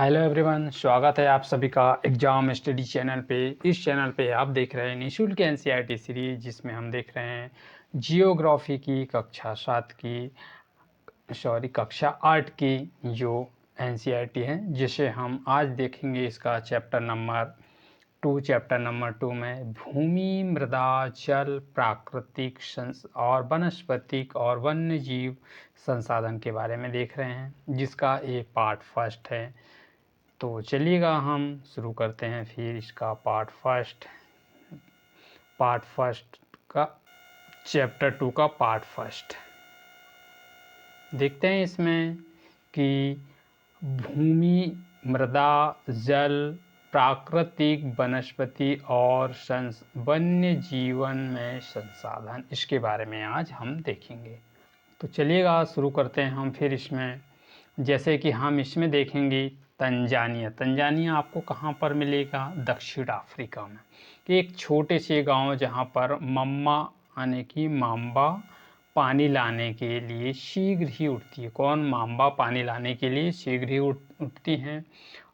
Hello everyone, स्वागत है आप सभी का एग्जाम स्टडी चैनल पे। इस चैनल पे आप देख रहे हैं निःशुल्क एनसीईआरटी सीरीज, जिसमें हम देख रहे हैं जियोग्राफी की कक्षा 8 की जो एनसीईआरटी है, जिसे हम आज देखेंगे। इसका चैप्टर नंबर 2 में भूमि, मृदा, जल, प्राकृतिक और वनस्पतिक और वन्य जीव संसाधन के बारे में देख रहे हैं, जिसका ये पार्ट फर्स्ट है। तो चलिएगा हम शुरू करते हैं फिर इसका पार्ट फर्स्ट का चैप्टर 2 का पार्ट फर्स्ट देखते हैं। इसमें कि भूमि, मृदा, जल, प्राकृतिक, वनस्पति और वन्य जीवन में संसाधन, इसके बारे में आज हम देखेंगे। तो चलिएगा शुरू करते हैं हम फिर इसमें। जैसे कि हम इसमें देखेंगे तंजानिया आपको कहाँ पर मिलेगा? दक्षिण अफ्रीका में। एक छोटे से गांव जहाँ पर मम्मा यानी कि माम्बा पानी लाने के लिए शीघ्र ही उठती है। कौन? माम्बा पानी लाने के लिए शीघ्र ही उठती हैं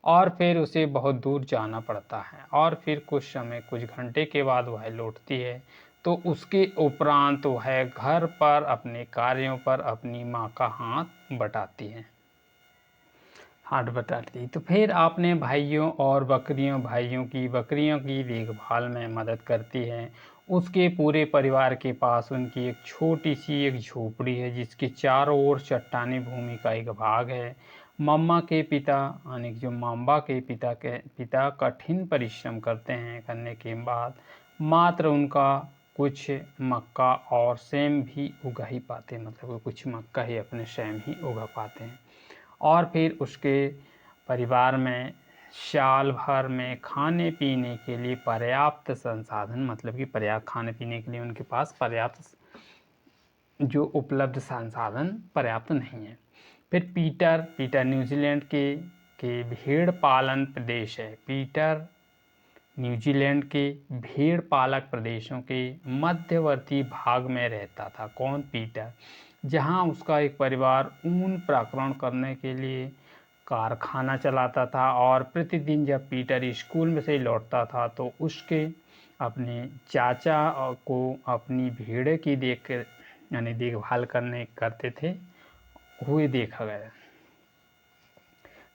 और फिर उसे बहुत दूर जाना पड़ता है और फिर कुछ घंटे के बाद वह लौटती है। तो उसके उपरांत वह घर पर अपने कार्यों पर अपनी माँ का हाथ बटाती। तो फिर अपने भाइयों की देखभाल में मदद करती है। उसके पूरे परिवार के पास उनकी एक छोटी सी एक झोपड़ी है, जिसके चारों ओर चट्टानी भूमि का एक भाग है। मम्मा के पिता यानी जो माम्बा के पिता कठिन परिश्रम करने के बाद मात्र उनका कुछ मक्का और सेम भी उगा ही पाते, मतलब कुछ मक्का ही अपने सेम ही उगा पाते हैं। और फिर उसके परिवार में साल भर में खाने पीने के लिए पर्याप्त संसाधन, मतलब कि पर्याप्त खाने पीने के लिए उनके पास पर्याप्त जो उपलब्ध संसाधन पर्याप्त नहीं है। फिर पीटर न्यूजीलैंड के भेड़ पालन प्रदेश है। पीटर न्यूजीलैंड के भेड़ पालक प्रदेशों के मध्यवर्ती भाग में रहता था। कौन? पीटर। जहां उसका एक परिवार ऊन प्रसंस्करण करने के लिए कारखाना चलाता था और प्रतिदिन जब पीटर स्कूल में से लौटता था तो उसके अपने चाचा को अपनी भेड़ की देखभाल करते थे हुए देखा गया।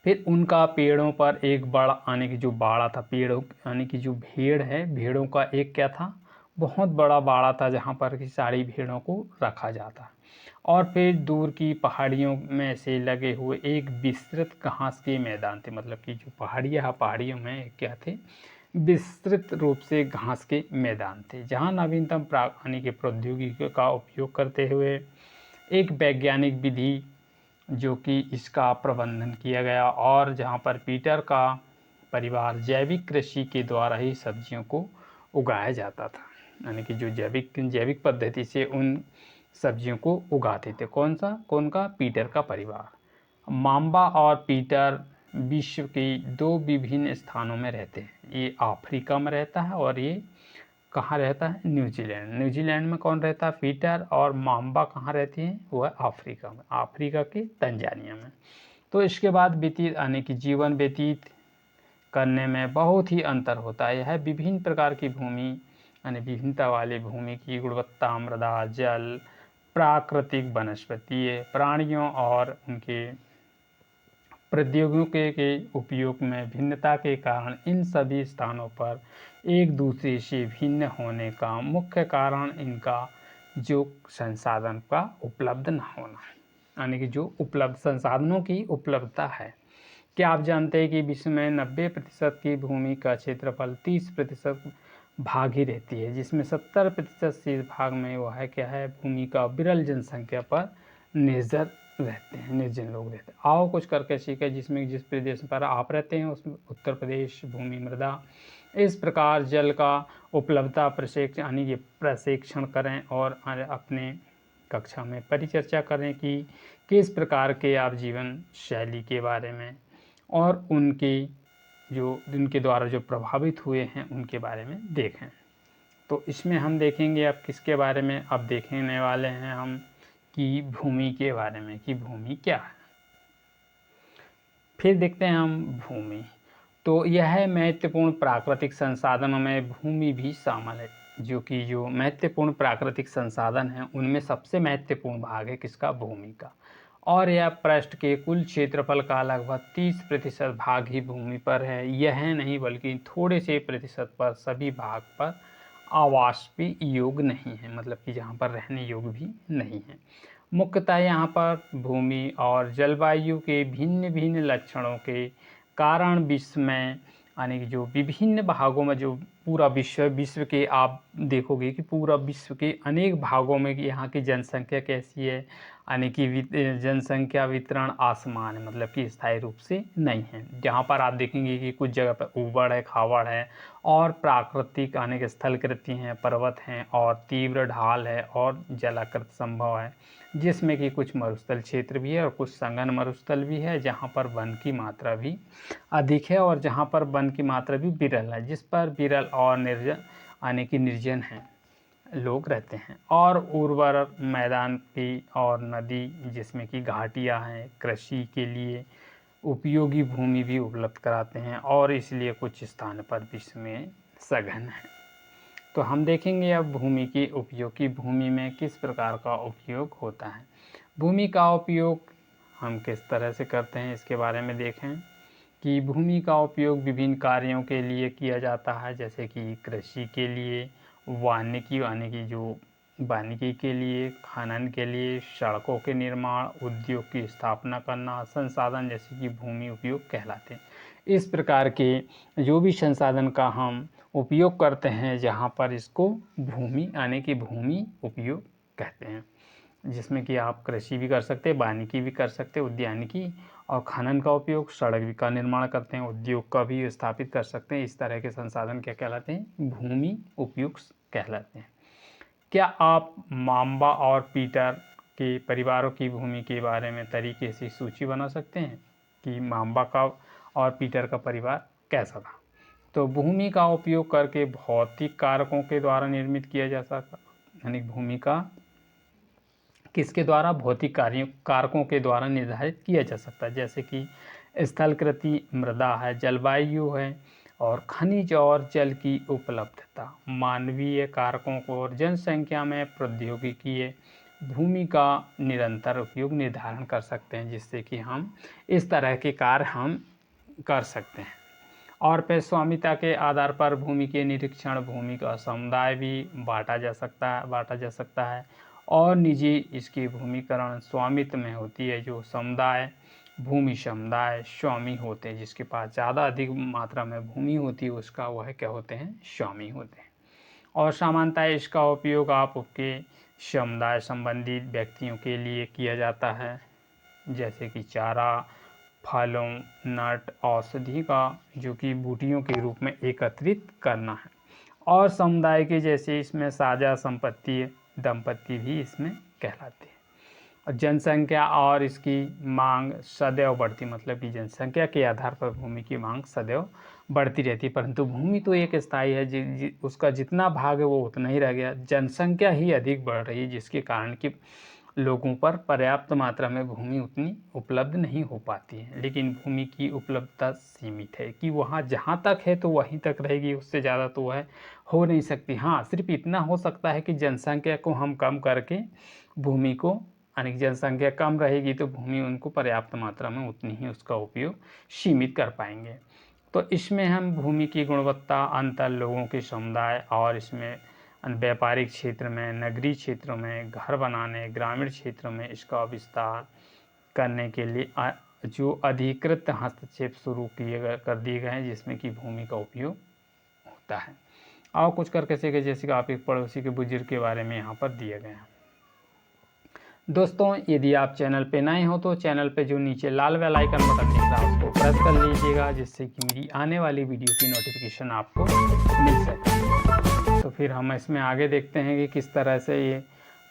फिर उनका पेड़ों पर एक बड़ा यानी कि जो बाड़ा था, पेड़ों यानी कि जो भेड़ है, भेड़ों का एक क्या था? बहुत बड़ा बाड़ा था, जहाँ पर कि सारी भेड़ों को रखा जाता। और फिर दूर की पहाड़ियों में से लगे हुए एक विस्तृत घास के मैदान थे, मतलब कि जो पहाड़ियों में क्या थे? विस्तृत रूप से घास के मैदान थे, जहाँ नवीनतम यानी कि प्रौद्योगिकी का उपयोग करते हुए एक वैज्ञानिक विधि जो कि इसका प्रबंधन किया गया, और जहाँ पर पीटर का परिवार जैविक कृषि के द्वारा ही सब्जियों को उगाया जाता था, यानी कि जो जैविक पद्धति से उन सब्जियों को उगाते थे। कौन का? पीटर का परिवार। माम्बा और पीटर विश्व के दो विभिन्न स्थानों में रहते हैं। ये अफ्रीका में रहता है और ये कहाँ रहता है? न्यूजीलैंड में कौन रहता है? पीटर। और माम्बा कहाँ रहती है? वह अफ्रीका में, अफ्रीका के तंजानिया में। तो इसके बाद यानी कि जीवन व्यतीत करने में बहुत ही अंतर होता है। यह विभिन्न प्रकार की भूमि यानी विभिन्नता वाली भूमि की गुणवत्ता, मृदा, जल, प्राकृतिक, वनस्पतीय, प्राणियों और उनके प्रौद्योगिकी के उपयोग में भिन्नता के कारण इन सभी स्थानों पर एक दूसरे से भिन्न होने का मुख्य कारण इनका जो संसाधन का उपलब्ध न होना, यानी कि जो उपलब्ध संसाधनों की उपलब्धता है। क्या आप जानते हैं कि विश्व में 90% की भूमि का क्षेत्रफल 30% भाग ही रहती है, जिसमें 70% से भाग में वह है क्या है? भूमि का विरल जनसंख्या पर निर्जन लोग रहते हैं। आओ कुछ करके सीखे, जिसमें जिस प्रदेश पर आप रहते हैं उसमें उत्तर प्रदेश भूमि, मृदा, इस प्रकार जल का उपलब्धता प्रशिक्षण करें और अपने कक्षा में परिचर्चा करें कि किस प्रकार के आप जीवन शैली के बारे में और उनके द्वारा जो प्रभावित हुए हैं उनके बारे में देखें। तो इसमें हम देखेंगे अब किसके बारे में? अब देखने वाले हैं हम कि भूमि के बारे में, कि भूमि क्या है। फिर देखते हैं हम भूमि। तो यह महत्वपूर्ण प्राकृतिक संसाधनों में भूमि भी शामिल है, जो महत्वपूर्ण प्राकृतिक संसाधन हैं उनमें सबसे महत्वपूर्ण भाग है किसका? भूमि का। और यह पृष्ठ के कुल क्षेत्रफल का लगभग 30% भाग ही भूमि पर है। यह नहीं बल्कि थोड़े से प्रतिशत पर सभी भाग पर आवास भी योग्य नहीं है, मतलब कि जहाँ पर रहने योग्य भी नहीं है। मुख्यतः यहाँ पर भूमि और जलवायु के भिन्न भिन्न लक्षणों के कारण विश्व में यानी कि जो विभिन्न भागों में जो पूरा विश्व के आप देखोगे कि पूरा विश्व के अनेक भागों में कि यहाँ की जनसंख्या कैसी है, यानी कि जनसंख्या वितरण आसमान है, मतलब कि स्थायी रूप से नहीं है। जहाँ पर आप देखेंगे कि कुछ जगह पर ऊबड़ है, खावड़ है और प्राकृतिक यानी कि स्थलकृति हैं, पर्वत हैं और तीव्र ढाल है और जलाकृत संभव है, जिसमें कि कुछ मरुस्थल क्षेत्र भी है और कुछ संघन मरुस्थल भी है जहाँ पर वन की मात्रा भी अधिक है और जहाँ पर वन की मात्रा भी विरल है, जिस पर विरल और निर्जन यानी कि निर्जन हैं लोग रहते हैं। और उर्वर मैदान की और नदी जिसमें कि घाटियाँ हैं कृषि के लिए उपयोगी भूमि भी उपलब्ध कराते हैं और इसलिए कुछ स्थान पर विश्व में सघन है। तो हम देखेंगे अब भूमि के उपयोग की भूमि में किस प्रकार का उपयोग होता है। भूमि का उपयोग हम किस तरह से करते हैं इसके बारे में देखें कि भूमि का उपयोग विभिन्न कार्यों के लिए किया जाता है, जैसे कि कृषि के लिए, वानिकी के लिए, खनन के लिए, सड़कों के निर्माण, उद्योग की स्थापना करना, संसाधन जैसे कि भूमि उपयोग कहलाते हैं। इस प्रकार के जो भी संसाधन का हम उपयोग करते हैं जहाँ पर इसको भूमि यानी कि भूमि उपयोग कहते हैं, जिसमें कि आप कृषि भी कर सकते हैं, वानिकी भी कर सकते हैं, उद्यानिकी और खनन का उपयोग, सड़क का निर्माण करते हैं, उद्योग का भी स्थापित कर सकते हैं। इस तरह के संसाधन क्या कहलाते हैं? भूमि उपयोग कहलाते हैं। क्या आप माम्बा और पीटर के परिवारों की भूमि के बारे में तरीके से सूची बना सकते हैं कि माम्बा का और पीटर का परिवार कैसा था? तो भूमि का उपयोग करके भौतिक कारकों के द्वारा निर्मित किया जा सकता, यानी भूमि का किसके द्वारा? भौतिक कारकों के द्वारा निर्धारित किया जा सकता है, जैसे कि स्थलकृति, मृदा है, जलवायु है और खनिज और जल की उपलब्धता। मानवीय कारकों को और जनसंख्या में प्रौद्योगिकी भूमि का निरंतर उपयोग निर्धारण कर सकते हैं, जिससे कि हम इस तरह के कार्य हम कर सकते हैं। और फिर स्वामित्व के आधार पर भूमि के निरीक्षण, भूमि का समुदाय भी बांटा जा सकता है और निजी इसकी भूमिकरण स्वामित्व में होती है। जो समुदाय भूमि समुदाय स्वामी होते हैं, जिसके पास ज़्यादा अधिक मात्रा में भूमि होती है उसका वह क्या होते हैं? स्वामी होते हैं। और सामान्यतः इसका उपयोग आपके समुदाय संबंधी व्यक्तियों के लिए किया जाता है, जैसे कि चारा, फलों, नट, औषधि का जो कि बूटियों के रूप में एकत्रित करना है। और समुदाय के जैसे इसमें साझा संपत्ति दंपत्ति भी इसमें कहलाते हैं। और जनसंख्या और इसकी मांग सदैव बढ़ती, मतलब कि जनसंख्या के आधार पर भूमि की मांग सदैव बढ़ती रहती है, परंतु भूमि तो एक स्थायी है, उसका जितना भाग है वो उतना ही रह गया। जनसंख्या ही अधिक बढ़ रही है, जिसके कारण कि लोगों पर पर्याप्त मात्रा में भूमि उतनी उपलब्ध नहीं हो पाती है। लेकिन भूमि की उपलब्धता सीमित है कि वहाँ जहाँ तक है तो वहीं तक रहेगी, उससे ज़्यादा तो वह हो नहीं सकती। हाँ, सिर्फ इतना हो सकता है कि जनसंख्या को हम कम करके भूमि को, यानी कि जनसंख्या कम रहेगी तो भूमि उनको पर्याप्त मात्रा में उतनी ही उसका उपयोग सीमित कर पाएंगे। तो इसमें हम भूमि की गुणवत्ता, अंतर, लोगों के समुदाय और इसमें व्यापारिक क्षेत्र में, नगरीय क्षेत्रों में घर बनाने, ग्रामीण क्षेत्रों में इसका विस्तार करने के लिए जो अधिकृत हस्तक्षेप शुरू कर दिए गए हैं, जिसमें कि भूमि का उपयोग होता है। और कुछ करके सीखे, जैसे कि आप एक पड़ोसी के बुजुर्ग के बारे में यहाँ पर दिए गए हैं। दोस्तों, यदि आप चैनल पे नए हो तो चैनल पे जो नीचे लाल बेल आइकन बटन दिख रहा है उसको प्रेस कर लीजिएगा, जिससे कि मेरी आने वाली वीडियो की नोटिफिकेशन आपको मिल सके। तो फिर हम इसमें आगे देखते हैं कि किस तरह से ये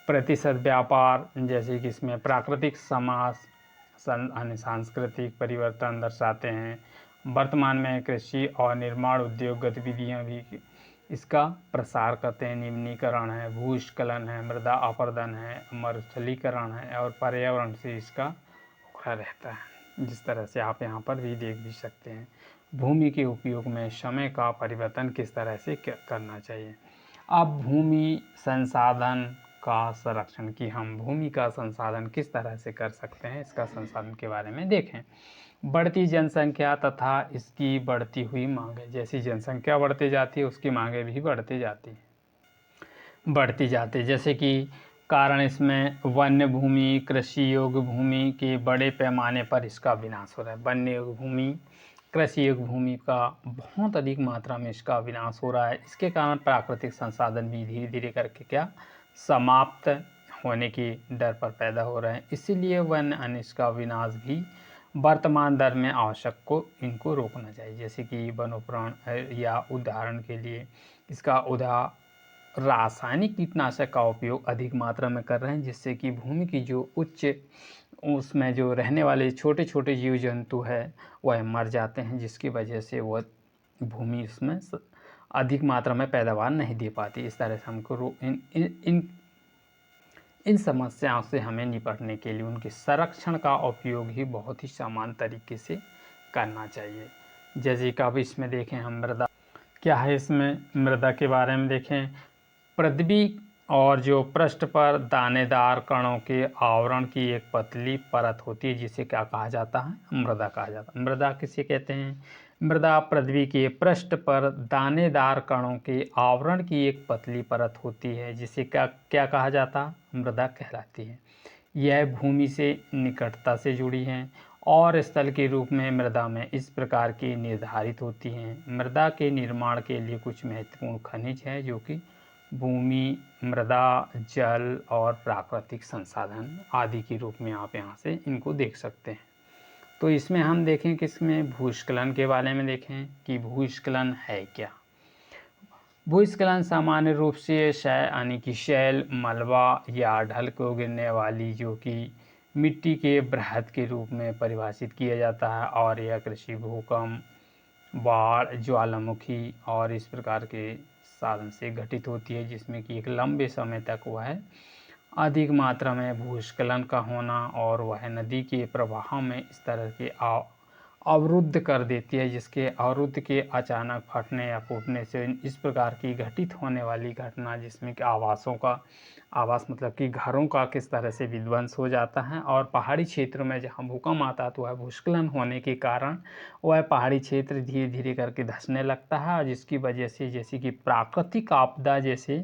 प्रतिशत व्यापार, जैसे कि इसमें प्राकृतिक समाज सांस्कृतिक परिवर्तन दर्शाते हैं। वर्तमान में कृषि और निर्माण उद्योग गतिविधियाँ भी इसका प्रसार करते हैं। निम्नीकरण है, भूस्खलन है, मृदा अपरदन है, मरुस्थलीकरण है और पर्यावरण से इसका उखड़ा रहता है। जिस तरह से आप यहाँ पर भी देख भी सकते हैं। भूमि के उपयोग में समय का परिवर्तन किस तरह से करना चाहिए। अब भूमि संसाधन का संरक्षण की हम भूमि का संसाधन किस तरह से कर सकते हैं, इसका संसाधन के बारे में देखें। बढ़ती जनसंख्या तथा इसकी बढ़ती हुई मांगें। जैसी जनसंख्या बढ़ती जाती है उसकी मांगें भी बढ़ती जाती है। जैसे कि कारण इसमें वन्य भूमि, कृषि योग्य भूमि के बड़े पैमाने पर इसका विनाश हो रहा है। वन्य योग्य भूमि, कृषि योग्य भूमि का बहुत अधिक मात्रा में इसका विनाश हो रहा है। इसके कारण प्राकृतिक संसाधन भी धीरे धीरे करके क्या समाप्त होने की डर पर पैदा हो रहे हैं। इसीलिए वन्य अन्य इसका विनाश भी वर्तमान दर में आवश्यक को इनको रोकना चाहिए। जैसे कि वनोपरण या उदाहरण के लिए इसका रासायनिक कीटनाशक का उपयोग अधिक मात्रा में कर रहे हैं, जिससे कि भूमि की जो उच्च उसमें जो रहने वाले छोटे छोटे जीव जंतु है वह मर जाते हैं, जिसकी वजह से वह भूमि इसमें अधिक मात्रा में पैदावार नहीं दे पाती। इस तरह से हमको इन समस्याओं से हमें निपटने के लिए उनके संरक्षण का उपयोग ही बहुत ही समान तरीके से करना चाहिए। जैसे कि अब इसमें देखें हम मृदा क्या है, इसमें मृदा के बारे में देखें। पृथ्वी और जो पृष्ठ पर दानेदार कणों के आवरण की एक पतली परत होती है, जिसे क्या कहा जाता है, मृदा कहा जाता है। मृदा किसे कहते हैं? मृदा पृथ्वी के पृष्ठ पर दानेदार कणों के आवरण की एक पतली परत होती है, जिसे क्या कहा जाता है, मृदा कहलाती है। यह भूमि से निकटता से जुड़ी हैं और स्थल के रूप में मृदा में इस प्रकार की निर्धारित होती हैं। मृदा के निर्माण के लिए कुछ महत्वपूर्ण खनिज हैं, जो कि भूमि, मृदा, जल और प्राकृतिक संसाधन आदि के रूप में आप यहाँ से इनको देख सकते हैं। तो इसमें हम देखें कि इसमें भूस्खलन के बारे में देखें कि भूस्खलन है क्या। भूस्खलन सामान्य रूप से यानी कि शैल, मलबा या ढल को गिरने वाली जो कि मिट्टी के बृहद के रूप में परिभाषित किया जाता है, और यह कृषि, भूकंप, बाढ़, ज्वालामुखी और इस प्रकार के साधन से घटित होती है, जिसमें कि एक लंबे समय तक वह अधिक मात्रा में भूस्खलन का होना और वह नदी के प्रवाह में इस तरह के अवरुद्ध कर देती है, जिसके अवरुद्ध के अचानक फटने या फूटने से इस प्रकार की घटित होने वाली घटना, जिसमें कि आवास मतलब कि घरों का किस तरह से विध्वंस हो जाता है। और पहाड़ी क्षेत्र में जहाँ भूकंप आता है तो वह भूस्खलन होने के कारण वह पहाड़ी क्षेत्र धीरे धीरे करके धंसने लगता है, और जिसकी वजह से जैसे कि प्राकृतिक आपदा जैसे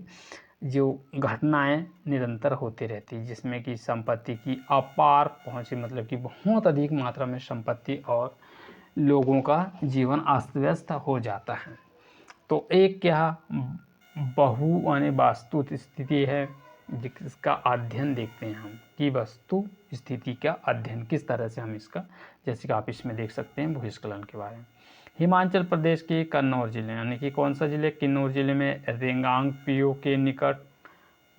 जो घटनाएं निरंतर होती रहती है, जिसमें कि संपत्ति की अपार पहुँच, मतलब कि बहुत अधिक मात्रा में संपत्ति और लोगों का जीवन अस्त व्यस्त हो जाता है। तो एक क्या वास्तु स्थिति है, जिसका अध्ययन देखते हैं हम कि वस्तु स्थिति का अध्ययन किस तरह से हम इसका, जैसे कि आप इसमें देख सकते हैं भूस्खलन के बारे में। हिमाचल प्रदेश के कन्नौज जिले, यानी कि कौन सा जिले, किन्नौर जिले में रेंगांग पियो के निकट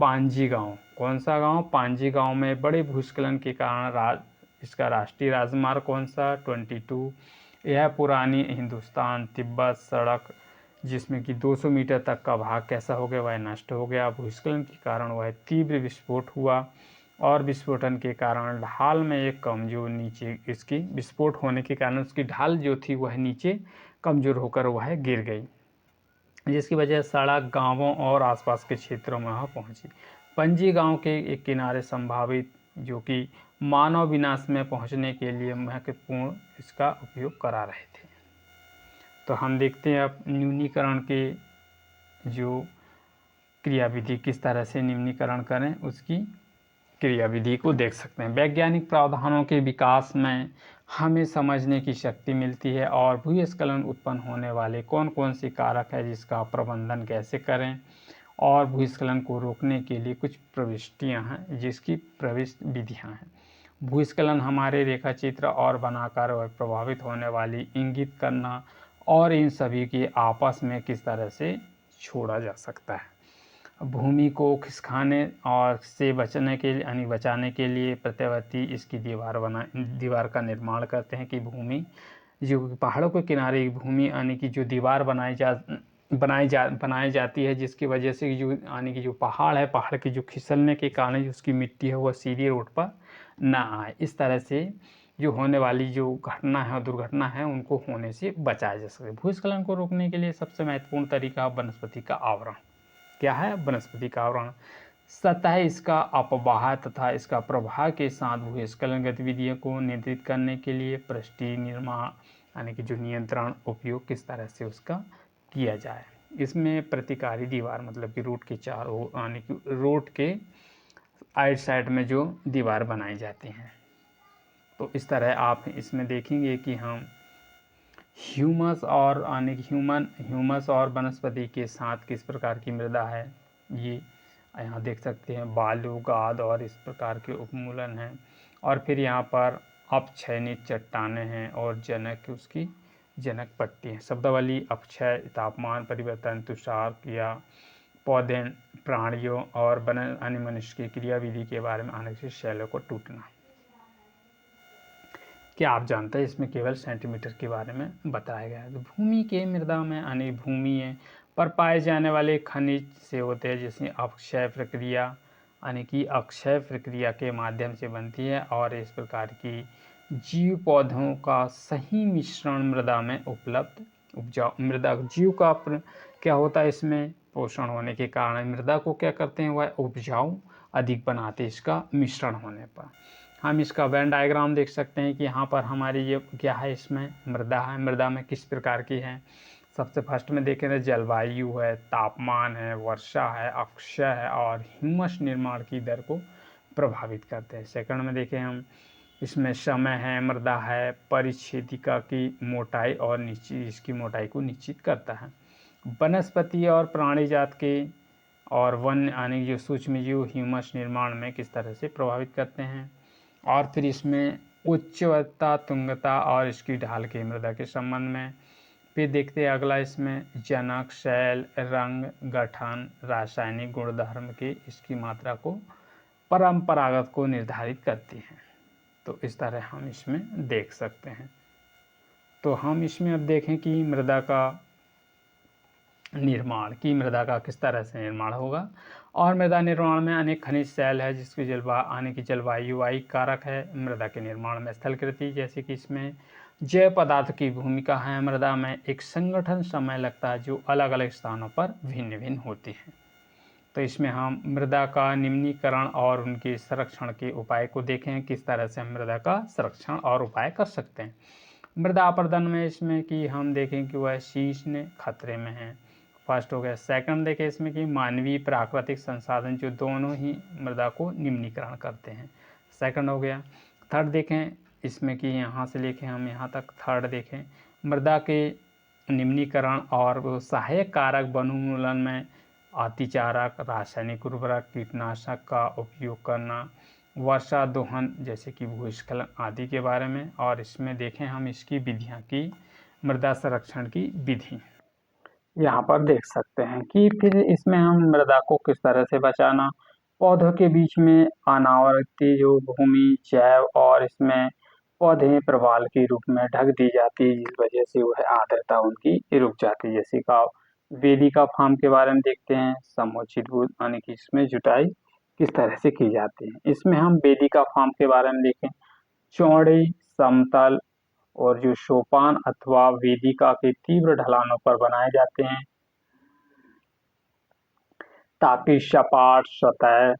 पांजी गांव, कौन सा गांव, पांजी गांव में बड़े भूस्खलन के कारण इसका राष्ट्रीय राजमार्ग कौन सा, 22, यह पुरानी हिंदुस्तान तिब्बत सड़क, जिसमें कि 200 मीटर तक का भाग कैसा हो गया, वह नष्ट हो गया। भूस्खलन के कारण वह तीव्र विस्फोट हुआ और विस्फोटन के कारण ढाल में एक कमजोर नीचे, इसकी विस्फोट होने के कारण उसकी ढाल जो थी वह नीचे कमजोर होकर वह गिर गई, जिसकी वजह सड़क गांवों और आसपास के क्षेत्रों में वह पहुंची। पंजी गांव के एक किनारे संभावित जो कि मानव विनाश में पहुंचने के लिए महत्वपूर्ण इसका उपयोग करा रहे थे। तो हम देखते हैं अब न्यूनीकरण के जो क्रियाविधि किस तरह से न्यूनीकरण करें, उसकी क्रियाविधि को देख सकते हैं। वैज्ञानिक प्रावधानों के विकास में हमें समझने की शक्ति मिलती है और भूस्खलन उत्पन्न होने वाले कौन कौन से कारक है, जिसका प्रबंधन कैसे करें, और भूस्खलन को रोकने के लिए कुछ प्रविष्टियां हैं, जिसकी प्रविष्ट विधियां हैं। भूस्खलन हमारे रेखाचित्र और बनाकर और प्रभावित होने वाली इंगित करना, और इन सभी के आपस में किस तरह से छोड़ा जा सकता है। भूमि को खिसकाने और से बचाने के लिए प्रत्यवर्ती इसकी दीवार का निर्माण करते हैं, कि भूमि जो पहाड़ों के किनारे भूमि यानी कि जो दीवार बनाई जाती है, जिसकी वजह से जो यानी कि जो पहाड़ है, पहाड़ की जो खिसलने के कारण उसकी मिट्टी है वह सीधी रोड पर ना आए। इस तरह से जो होने वाली जो घटना है, दुर्घटना है, उनको होने से बचाया जा सके। भूस्खलन को रोकने के लिए सबसे महत्वपूर्ण तरीका वनस्पति का आवरण। क्या है? वनस्पति का आवरण। सतह इसका अपवाह तथा इसका प्रवाह के साथ भूस्खलन गतिविधियों को नियंत्रित करने के लिए पृष्ठीय निर्माण यानी कि जो नियंत्रण उपयोग किस तरह से उसका किया जाए। इसमें प्रतिकारी दीवार मतलब कि रोड के चारों यानी कि रोड के आइट साइड में जो दीवार बनाई जाती हैं। तो इस तरह आप इसमें देखेंगे कि हम ह्यूमस और यानी कि ह्यूमस और वनस्पति के साथ किस प्रकार की मृदा है, ये यहाँ देख सकते हैं। बालू, गाद और इस प्रकार के उपमूलन हैं। और फिर यहाँ पर अपक्षयनित चट्टानें हैं और जनक उसकी जनक पट्टी है। शब्दावली: अपक्षय, तापमान परिवर्तन, तुषार या पौधे, प्राणियों और मनुष्य की क्रियाविधि के बारे में आने से शैलों को टूटना। क्या आप जानते हैं इसमें केवल सेंटीमीटर के बारे में बताया गया है। तो भूमि के मृदा में यानी भूमि पर पाए जाने वाले खनिज से होते हैं, जैसे अक्षय प्रक्रिया यानी कि अक्षय प्रक्रिया के माध्यम से बनती है और इस प्रकार की जीव पौधों का सही मिश्रण मृदा में उपलब्ध उपजाऊ मृदा जीव का क्या होता है, इसमें पोषण होने के कारण मृदा को क्या करते हैं, वह उपजाऊ अधिक बनाते हैं इसका मिश्रण होने पर। हम इसका वेन डायग्राम देख सकते हैं कि यहाँ पर हमारी ये क्या है, इसमें मृदा है। मृदा में किस प्रकार की है, सबसे फर्स्ट में देखें तो जलवायु है, तापमान है, वर्षा है, अक्षय है और ह्यूमस निर्माण की दर को प्रभावित करते हैं। सेकंड में देखें हम, इसमें समय है, मृदा है, परिच्छेदिका की मोटाई और निश्चित इसकी मोटाई को निश्चित करता है। वनस्पति और प्राणी जात के और वन यानी जो सूक्ष्मजीव ह्यूमस निर्माण में किस तरह से प्रभावित करते हैं। और फिर इसमें उच्चता, तुंगता और इसकी ढाल की मृदा के संबंध में। फिर देखते हैं अगला, इसमें जनक, शैल, रंग, गठन, रासायनिक गुणधर्म के इसकी मात्रा को परंपरागत को निर्धारित करती हैं। तो इस तरह हम इसमें देख सकते हैं। तो हम इसमें अब देखें कि मृदा का निर्माण की मृदा का किस तरह से निर्माण होगा। और मृदा निर्माण में अनेक खनिज शैल है जिसकी जलवायु कारक है। मृदा के निर्माण में स्थलकृति जैसे कि इसमें जैव पदार्थ की भूमिका है। मृदा में एक संगठन समय लगता है जो अलग अलग स्थानों पर भिन्न भिन्न होती है। तो इसमें हम मृदा का निम्नीकरण और उनके संरक्षण के उपाय को देखें, किस तरह से हम मृदा का संरक्षण और उपाय कर सकते हैं। मृदा अपर्दन में इसमें कि हम देखें कि वह शीर्ष खतरे में है, फर्स्ट हो गया। सेकंड देखें इसमें कि मानवीय प्राकृतिक संसाधन जो दोनों ही मृदा को निम्नीकरण करते हैं, सेकंड हो गया। थर्ड देखें इसमें कि यहाँ से लेके हम यहाँ तक थर्ड देखें, मृदा के निम्नीकरण और सहायक कारक वनोन्मूलन में अतिचारक, रासायनिक उर्वरक, कीटनाशक का उपयोग करना, वर्षा दोहन जैसे कि भूस्खलन आदि के बारे में। और इसमें देखें हम इसकी विधियाँ की मृदा संरक्षण की विधि यहाँ पर देख सकते हैं कि फिर इसमें हम मृदा को किस तरह से बचाना। पौधों के बीच में अनावृति जो भूमि जैव और इसमें पौधे प्रवाल के रूप में ढक दी जाती है, जिस वजह से वह आर्द्रता उनकी रुक जाती है। जैसे का वेदिका फार्म के बारे में देखते हैं, समुचित यानी कि इसमें जुताई किस तरह से की जाती है। इसमें हम वेदिका फार्म के बारे में देखें, चौड़ी, समतल और जो सोपान अथवा वेदिका के तीव्र ढलानों पर बनाए जाते हैं ताकि सपाट सतह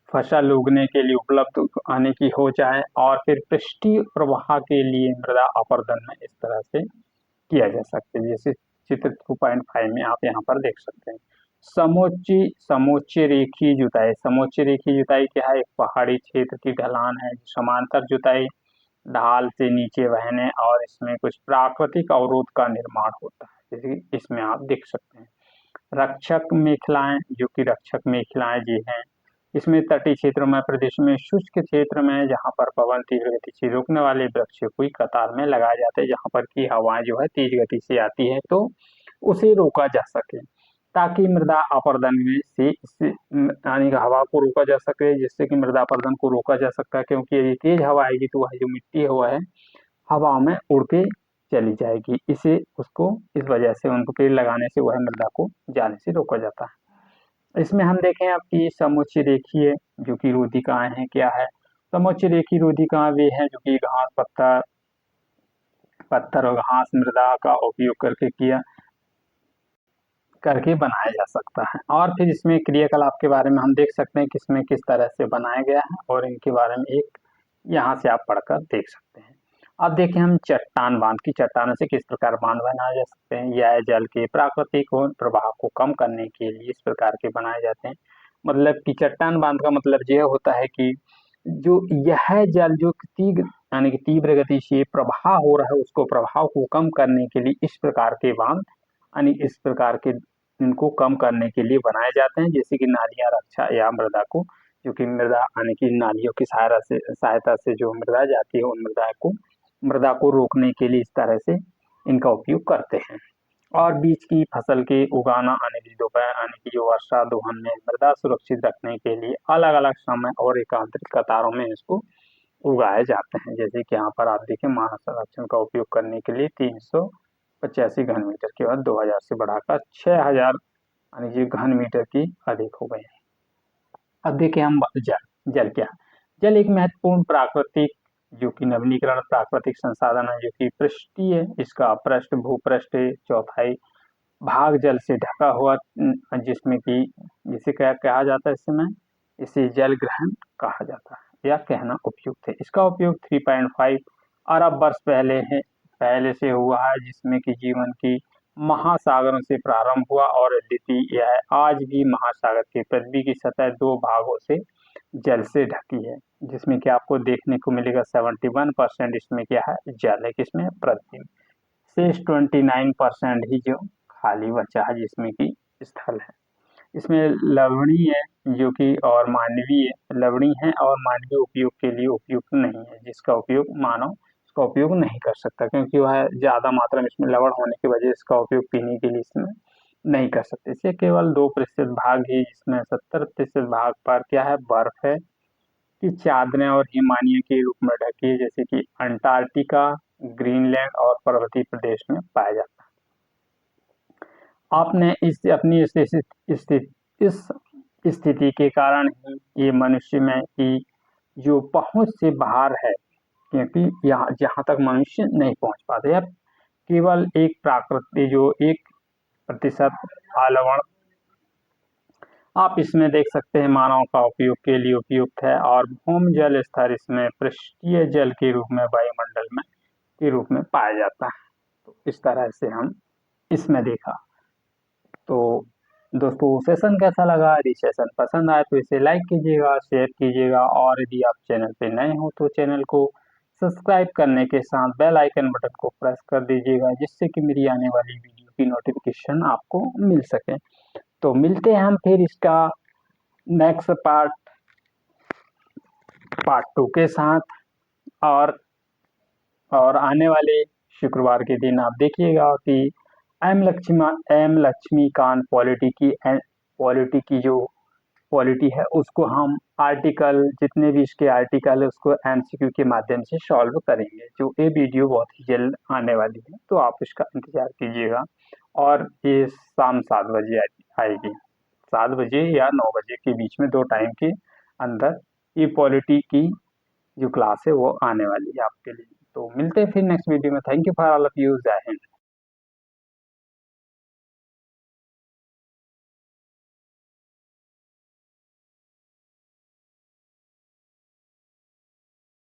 फसल उगने के लिए उपलब्ध आने की हो जाए। और फिर पृष्ठीय प्रवाह के लिए मृदा अपर्दन में इस तरह से किया जा सकता है, जैसे चित्र 2.5 में आप यहाँ पर देख सकते हैं। समोच्च रेखीय जुताई। समोच्च रेखीय जुताई क्या है, एक पहाड़ी क्षेत्र की ढलान है। समांतर जुताई ढाल से नीचे बहने और इसमें कुछ प्राकृतिक अवरोध का निर्माण होता है, जैसे इसमें आप देख सकते हैं। रक्षक मेखलाएं, जो कि रक्षक मेखलाएं जी हैं, इसमें तटीय क्षेत्रों में प्रदेश में शुष्क क्षेत्र में जहां पर पवन तीव्र गति से रोकने वाले वृक्ष कोई कतार में लगाए जाते हैं, जहां पर की हवाएं जो है तेज गति से आती है तो उसे रोका जा सके, ताकि मृदा अपर्दन में से यानी हवा को रोका जा सके, जिससे कि मृदा अपर्दन को रोका जा सकता है। क्योंकि यदि तेज हवा आएगी तो वह जो मिट्टी है वह हवा में उड़ के चली जाएगी, इसे उसको इस वजह से उनको पेड़ लगाने से वह मृदा को जाने से रोका जाता है। इसमें हम देखें आपकी समुच्चय रेखीय जो कि रोधिकाएं हैं क्या है, समोच्च रेखी रोधी कहाँ वे हैं जो कि घास पत्थर और घास मृदा का उपयोग करके बनाया जा सकता है। और फिर इसमें क्रियाकलाप के बारे में हम देख सकते हैं कि इसमें किस तरह से बनाया गया है, और इनके बारे में एक यहाँ से आप पढ़कर देख सकते हैं। अब देखें हम चट्टान बांध की चट्टानों से किस प्रकार बांध बनाए जा सकते हैं। यह जल के प्राकृतिक प्रवाह को कम करने के लिए इस प्रकार के बनाए जाते हैं। मतलब कि चट्टान बांध का मतलब यह होता है कि जो यह जल जो तीव्र यानी कि तीव्र गति से प्रवाह हो रहा है, उसको प्रभाव को कम करने के लिए इस प्रकार के बांध यानी इस प्रकार के इनको कम करने के लिए बनाए जाते हैं, जैसे कि नालियां रक्षा या मृदा को जो कि मृदा यानी कि नालियों की सहायता से जो मृदा जाती है उन मृदा को रोकने के लिए इस तरह से इनका उपयोग करते हैं। और बीच की फसल के उगाना यानी कि दोपहर यानी कि जो वर्षा दोहन में मृदा सुरक्षित रखने के लिए अलग अलग समय और एकांतरित कतारों में इसको उगाए जाते हैं। जैसे कि यहाँ पर आप देखें मानव संरक्षण का उपयोग करने के लिए 385 घन मीटर के बाद 2000 से बढ़ाकर 6000 यानी कि घन मीटर की अधिक हो गए। अब देखें हम जल क्या जल एक महत्वपूर्ण प्राकृतिक जो कि नवीनीकरण प्राकृतिक संसाधन है, जो कि पृष्ठीय इसका पृष्ठ भूपृष्ठ चौथाई भाग जल से ढका हुआ, जिसमें कि जिसे क्या कहा जाता है, इस समय इसे जल ग्रहण कहा जाता है या कहना उपयुक्त है। इसका उपयोग 3.5 अरब वर्ष पहले से हुआ है, जिसमें कि जीवन की महासागरों से प्रारंभ हुआ और द्वितीय यह आज भी महासागर के पृथ्वी की सतह 2 भागों से जल से ढकी है, जिसमें कि आपको देखने को मिलेगा 71% इसमें क्या है जल है, किसमें पृथ्वी में। शेष 29% ही जो खाली बचा है जिसमें कि स्थल है। इसमें लवणीय जो कि और मानवीय लवणीय है और मानवीय उपयोग के लिए उपयुक्त नहीं है, जिसका उपयोग मानव इसका उपयोग नहीं कर सकता, क्योंकि वह ज्यादा मात्रा में इसमें लवण होने की वजह से इसका उपयोग पीने के लिए इसमें नहीं कर सकते। इसे केवल 2% भाग ही, जिसमें 70% भाग पर क्या है बर्फ है कि चादरें और हिमालय के रूप में ढकी है, जैसे कि अंटार्कटिका ग्रीनलैंड और पर्वतीय प्रदेश में पाया जाता है। आपने इस स्थिति के कारण ही ये मनुष्य में की जो पहुंच से बाहर है, क्योंकि यहाँ जहाँ तक मनुष्य नहीं पहुंच पाते। अब केवल एक प्राकृतिक जो 1% आलवण आप इसमें देख सकते हैं मानव का उपयोग के लिए उपयुक्त है, और भूमि जल स्तर इसमें पृष्ठीय जल के रूप में वायुमंडल में के रूप में पाया जाता है। तो इस तरह से हम इसमें देखा। तो दोस्तों सेशन कैसा लगा? यदि सेशन पसंद आए तो इसे लाइक कीजिएगा, शेयर कीजिएगा, और यदि आप चैनल पे नए हो तो चैनल को सब्सक्राइब करने के साथ बेल आइकन बटन को प्रेस कर दीजिएगा, जिससे कि मेरी आने वाली वीडियो की नोटिफिकेशन आपको मिल सके। तो मिलते हैं हम फिर इसका नेक्स्ट पार्ट 2 के साथ, और आने वाले शुक्रवार के दिन आप देखिएगा कि एम लक्ष्मीकांत पॉलिटी जो पॉलिटी है उसको हम आर्टिकल जितने भी इसके आर्टिकल है उसको एमसीक्यू के माध्यम से सॉल्व करेंगे, जो ये वीडियो बहुत ही जल्द आने वाली है, तो आप इसका इंतजार कीजिएगा। और ये शाम 7 बजे आएगी, 7 बजे या 9 बजे के बीच में 2 टाइम के अंदर ये पॉलिटी की जो क्लास है वो आने वाली है आपके लिए। तो मिलते हैं फिर नेक्स्ट वीडियो में। Thank you for all of you. जय हिंद।